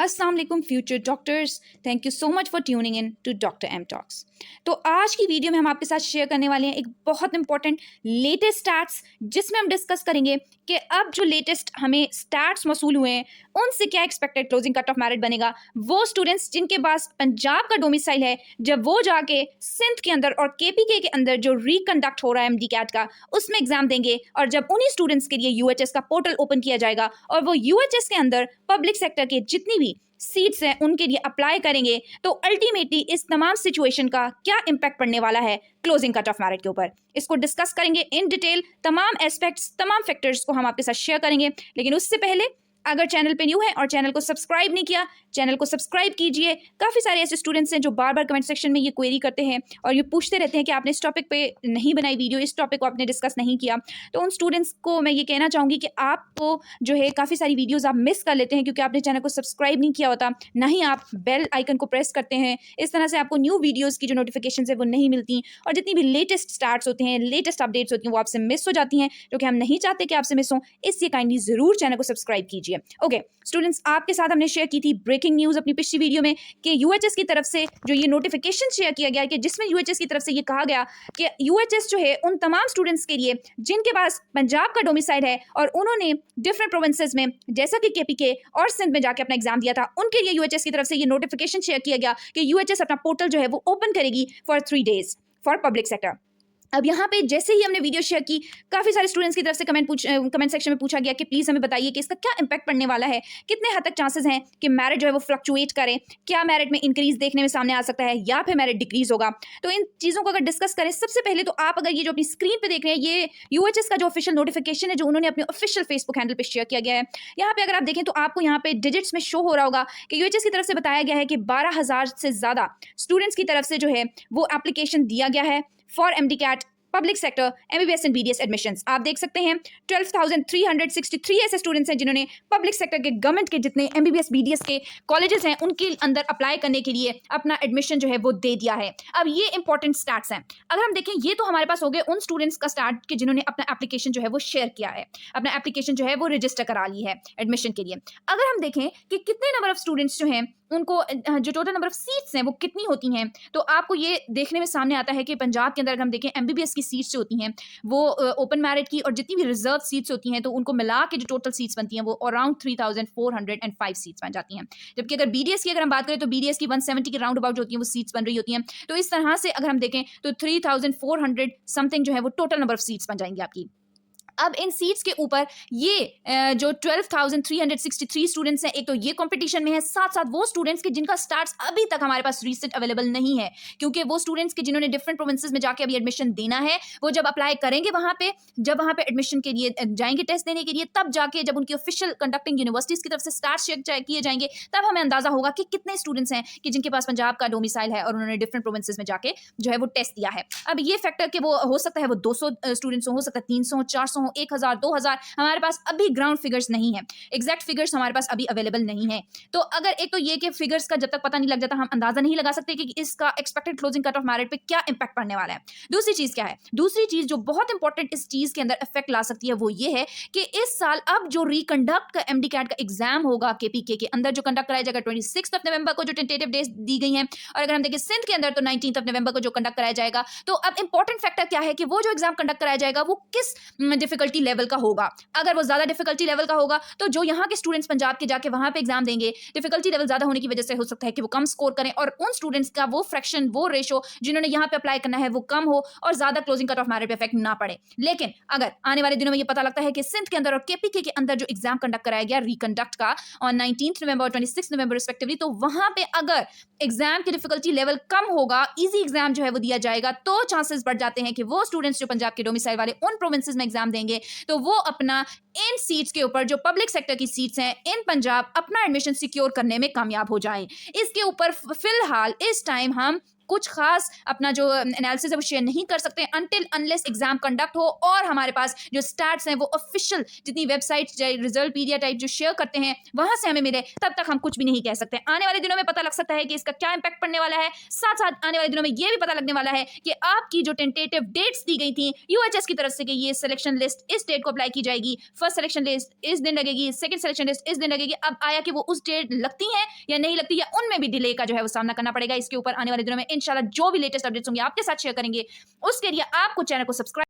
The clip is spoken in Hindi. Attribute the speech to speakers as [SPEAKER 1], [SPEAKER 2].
[SPEAKER 1] अस्सलाम वालेकुम future doctors, thank you so much for tuning in to Doctor M Talks. तो आज की वीडियो में हम आपके साथ शेयर करने वाले हैं एक बहुत इंपॉर्टेंट लेटेस्ट स्टैट्स, जिसमें हम डिस्कस करेंगे कि अब जो लेटेस्ट हमें स्टैट्स मौसूल हुए हैं उनसे क्या expected closing cut off merit बनेगा। वो स्टूडेंट्स जिनके पास पंजाब का डोमिसाइल है, जब वो जाके सिंध के अंदर और केपीके के अंदर जो रिकंडक्ट हो रहा है एमडी कैट का, उसमें एग्जाम देंगे, और जब उन्हीं स्टूडेंट्स के लिए यूएचएस का पोर्टल ओपन किया जाएगा और वो यूएचएस के अंदर पब्लिक सेक्टर के जितनी भी सीट्स हैं उनके लिए अप्लाई करेंगे, तो अल्टीमेटली इस तमाम सिचुएशन का क्या इंपैक्ट पड़ने वाला है क्लोजिंग कट ऑफ मेरिट के ऊपर, इसको डिस्कस करेंगे इन डिटेल। तमाम एस्पेक्ट्स, तमाम फैक्टर्स को हम आपके साथ शेयर करेंगे, लेकिन उससे पहले अगर चैनल पे न्यू है और चैनल को सब्सक्राइब नहीं किया, चैनल को सब्सक्राइब कीजिए। काफ़ी सारे ऐसे स्टूडेंट्स हैं जो बार बार कमेंट सेक्शन में ये क्वेरी करते हैं और ये पूछते रहते हैं कि आपने इस टॉपिक पे नहीं बनाई वीडियो, इस टॉपिक को आपने डिस्कस नहीं किया। तो उन स्टूडेंट्स को मैं ये कहना चाहूँगी कि आपको जो है काफ़ी सारी वीडियोज़ आप मिस कर लेते हैं क्योंकि आपने चैनल को सब्सक्राइब नहीं किया होता, ना ही आप बेल आइकन को प्रेस करते हैं। इस तरह से आपको न्यू वीडियोज़ की जो नोटिफिकेशन है वो नहीं मिलती, और जितनी भी लेटेस्ट स्टार्ट्स होते हैं, लेटेस्ट अपडेट्स होती हैं, वो आपसे मिस हो जाती हैं, जो कि हम नहीं चाहते कि आपसे मिस हो। इसलिए काइंडली ज़रूर चैनल को सब्सक्राइब कीजिए। ओके स्टूडेंट्स, आपके साथ हमने शेयर की थी ब्रेकिंग न्यूज़ अपनी पिछली वीडियो में कि यूएचएस की तरफ से जो ये नोटिफिकेशन शेयर किया गया कि जिसमें यूएचएस की तरफ से ये कहा गया कि यूएचएस जो है उन तमाम स्टूडेंट्स के लिए जिनके पास पंजाब का डोमिसाइल है और उन्होंने डिफरेंट प्रोविंसेस में जैसा कि केपीके और सिंध में जाके अपना एग्जाम दिया था, उनके लिए यूएचएस की तरफ से ये नोटिफिकेशन शेयर किया गया कि यूएचएस अपना पोर्टल जो है वो ओपन करेगी for 3 days for public sector. अब यहाँ पे जैसे ही हमने वीडियो शेयर की, काफ़ी सारे स्टूडेंट्स की तरफ से कमेंट सेक्शन में पूछा गया कि प्लीज़ हमें बताइए कि इसका क्या इंपैक्ट पड़ने वाला है, कितने हद तक चांसेस हैं कि मेरिट जो है वो फ्लक्चुएट करे, क्या मेरिट में इंक्रीज देखने में सामने आ सकता है या फिर मेरिट डिक्रीज होगा। तो इन चीज़ों को अगर डिस्कस करें, सबसे पहले तो आप अगर ये जो अपनी स्क्रीन पर देख रहे हैं, ये यूएचएस का जो ऑफिशियल नोटिफिकेशन है जो उन्होंने अपने ऑफिशियल फेसबुक हैंडल पर शेयर किया गया है। यहाँ पे अगर आप देखें तो आपको यहाँ पे डिजिट्स में शो हो रहा होगा कि यूएचएस की तरफ से बताया गया है कि 12,000 से ज़्यादा स्टूडेंट्स की तरफ से जो है वो एप्लीकेशन दिया गया है for MD CAT public sector MBBS and BDS admissions. आप देख सकते हैं 12,363 ऐसे स्टूडेंट्स हैं जिन्होंने पब्लिक सेक्टर के, गवर्नमेंट के जितने एमबीबीएस बीडीएस के कॉलेजेस हैं उनके अंदर अप्लाई करने के लिए अपना एडमिशन जो है वो दे दिया है। अब ये इंपॉर्टेंट स्टैट्स हैं। अगर हम देखें, ये तो हमारे पास हो गए उन स्टूडेंट्स का स्टार्ट के जिन्होंने अपना एप्लीकेशन जो है वो शेयर किया है, अपना एप्लीकेशन जो है वो रजिस्टर करा ली है एडमिशन के लिए। अगर हम देखें कि कितने नंबर ऑफ स्टूडेंट्स जो हैं उनको जो टोटल नंबर ऑफ सीट्स हैं वो कितनी होती हैं, तो आपको ये देखने में सामने आता है कि पंजाब के अंदर अगर हम देखें एमबीबीएस की सीट्स जो होती हैं वो ओपन मेरिट की और जितनी भी रिजर्व सीट्स होती हैं तो उनको मिला के जो टोटल सीट्स बनती हैं वो अराउंड 3,405 सीट्स बन जाती हैं। जबकि अगर बीडीएस की अगर हम बात करें तो बीडीएस की 170 के राउंड अबाउट जो होती हैं वो सीट्स बन रही होती हैं। तो इस तरह से अगर हम देखें तो 3,400 समथिंग जो है वो टोटल नंबर ऑफ सीट्स बन जाएंगी आपकी। अब इन सीट्स के ऊपर ये जो 12,363 स्टूडेंट्स हैं, एक तो ये कंपटीशन में है, साथ साथ वो स्टूडेंट्स के जिनका स्टार्ट्स अभी तक हमारे पास रीसेंट अवेलेबल नहीं है, क्योंकि वो स्टूडेंट्स के जिन्होंने डिफरेंट प्रोविंसेस में जाके अभी एडमिशन देना है, वो जब अप्लाई करेंगे वहाँ पे, जब वहाँ पे एडमिशन के लिए जाएंगे टेस्ट देने के लिए, तब जाके जब उनकी ऑफिशियल कंडक्टिंग यूनिवर्सिटीज़ की तरफ से स्टार्ट चेक किए जाएंगे, तब हमें अंदाजा होगा कि कितने स्टूडेंट्स हैं कि जिनके पास पंजाब का डोमिसाइल है और उन्होंने डिफरेंट प्रोविंसेस में जाके जो है वो टेस्ट दिया है। अब ये फैक्टर कि वो हो सकता है वो 200 स्टूडेंट्स हो सकता है 300, 400, 1,000, 2,000, हमारे पास अभी ग्राउंड फिगर्स नहीं है, एग्जैक्ट फिगर्स हमारे पास अभी अवेलेबल नहीं है। तो अगर एक तो ये कि फिगर्स का जब तक पता नहीं लग जाता हम अंदाजा नहीं लगा सकते कि इसका expected closing cut off merit पे क्या इंपैक्ट पड़ने वाला है। दूसरी चीज क्या है, दूसरी चीज जो बहुत इंपॉर्टेंट इस चीज के अंदर इफेक्ट ला सकती है वो ये है कि इस साल अब जो रिकंडक्ट का एमडी कैट का एग्जाम होगा केपीके के अंदर, जो कंडक्ट कराया जाएगा 26 नवंबर को, जो टेंटेटिव डेज दी गई हैं, और अगर हम देखें सिंध के अंदर तो 19 नवंबर को जो कंडक्ट कराया जाएगा। तो अब इंपॉर्टेंट फैक्टर क्या है कि वो जो एग्जाम कंडक्ट कराया जाएगा वो किस डिफिकल्टी लेवल का होगा। अगर वो ज्यादा डिफिकल्टी लेवल का होगा तो जो यहाँ के स्टूडेंट्स पंजाब के जाके वहां पे एग्जाम देंगे, डिफिकल्टी लेवल ज्यादा होने की वजह से हो सकता है कि वो कम स्कोर करें और उन स्टूडेंट्स का वो फ्रैक्शन, वो रेशो जिन्होंने यहाँ पे अप्लाई करना है वो कम हो और ज्यादा क्लोजिंग कट ऑफ मेरिट पे इफेक्ट ना पड़े। लेकिन अगर आने वाले दिनों में ये पता लगता है कि सिंध के अंदर और केपीके के अंदर जो एग्जाम कंडक्ट कराया गया रिकंडक्ट का ऑन 19 नवंबर और 26 नवंबर रिस्पेक्टिवली, तो वहां पे अगर एग्जाम की डिफिकल्टी लेवल कम होगा, इजी एग्जाम जो है वो दिया जाएगा, तो चांसेस बढ़ जाते हैं कि वो स्टूडेंट्स जो पंजाब के डोमिसाइल वाले उन प्रोविंसेस में एग्जाम देंगे तो वो अपना इन सीट्स के ऊपर, जो पब्लिक सेक्टर की सीट्स हैं इन पंजाब, अपना एडमिशन सिक्योर करने में कामयाब हो जाएं। इसके ऊपर फिलहाल इस टाइम हम कुछ खास अपना जो एनालिसिस है वो शेयर नहीं कर सकते अनटिल अनलेस एग्जाम कंडक्ट हो और हमारे पास जो स्टैट्स हैं वो ऑफिशियल जितनी वेबसाइट रिजल्ट पीडिया टाइप जो शेयर करते हैं वहां से हमें मिले, तब तक हम कुछ भी नहीं कह सकते। आने वाले दिनों में पता लग सकता है कि इसका क्या इंपैक्ट पड़ने वाला है। साथ साथ आने वाले दिनों में ये भी पता लगने वाला है कि आपकी जो टेंटेटिव डेट्स दी गई थी यूएचएस की तरफ से कि ये सिलेक्शन लिस्ट इस डेट को अप्लाई की जाएगी, फर्स्ट सिलेक्शन लिस्ट इस दिन लगेगी, सेकंड सिलेक्शन लिस्ट इस दिन लगेगी, अब आया कि वो उस डेट लगती है या नहीं लगती, या उनमें भी डिले का जो है वो सामना करना पड़ेगा। इसके ऊपर आने वाले दिनों में इंशाल्लाह जो भी लेटेस्ट अपडेट्स होंगे आपके साथ शेयर करेंगे। उसके लिए आपको चैनल को सब्सक्राइब